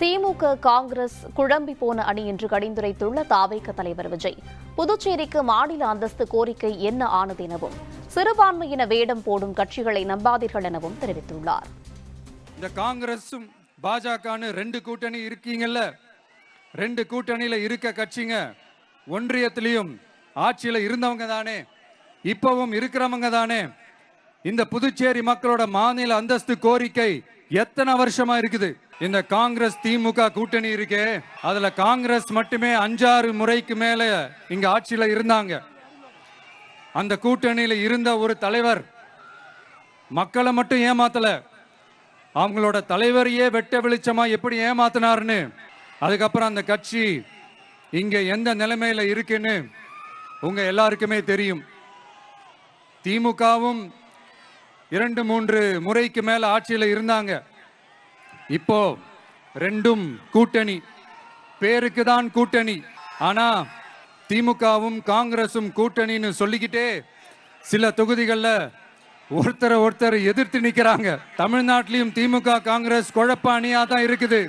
திமுக காங்கிரஸ் குழம்பி போன அணி என்று கடிந்துரைத்துள்ள தாவேக தலைவர் விஜய், புதுச்சேரிக்கு மாநில அந்தஸ்து கோரிக்கை என்ன ஆனது எனவும், சிறுபான்மையின வேடம் போடும் கட்சிகளை நம்பாதீர்கள் எனவும் தெரிவித்துள்ளார். இந்த காங்கிரஸும் பாஜகன்னு ரெண்டு கூட்டணி இருக்கீங்கல்ல, ரெண்டு கூட்டணியில இருக்க கட்சிங்க ஒன்றியத்திலையும் ஆட்சியில இருந்தவங்க தானே, இப்பவும் இருக்கிறவங்க தானே. இந்த புதுச்சேரி மக்களோட மாநில அந்தஸ்து கோரிக்கை எத்தனை வருஷமா இருக்குது? இந்த காங்கிரஸ் திமுக கூட்டணி இருக்கே, அதுல காங்கிரஸ் மட்டுமே 5-6 முறைக்கு மேல இங்க ஆட்சியில இருந்தாங்க. அந்த கூட்டணியில இருந்த ஒரு தலைவர் மக்களை மட்டும் ஏமாத்தல, அவங்களோட தலைவரையே வெட்ட வெளிச்சமா எப்படி ஏமாத்தினார்னு, அதுக்கப்புறம் அந்த கட்சி இங்க எந்த நிலைமையில இருக்குன்னு உங்க எல்லாருக்குமே தெரியும். திமுகவும் 2-3 முறைக்கு மேல ஆட்சியில இருந்தாங்க. இப்போ ரெண்டும் கூட்டணி, பேருக்கு தான் கூட்டணி. ஆனா திமுகவும் காங்கிரசும் கூட்டணின்னு சொல்லிக்கிட்டே சில தொகுதிகளில் ஒருத்தரை எதிர்த்து நிற்கிறாங்க. தமிழ்நாட்டிலையும் திமுக காங்கிரஸ் குழப்ப அணியா தான் இருக்குது.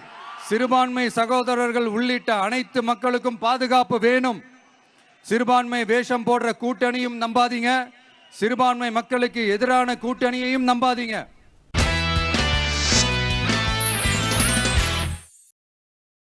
சிறுபான்மை சகோதரர்கள் உள்ளிட்ட அனைத்து மக்களுக்கும் பாதுகாப்பு வேணும். சிறுபான்மை வேஷம் போடுற கூட்டணியும் நம்பாதீங்க, சிறுபான்மை மக்களுக்கு எதிரான கூட்டணியையும் நம்பாதீங்க.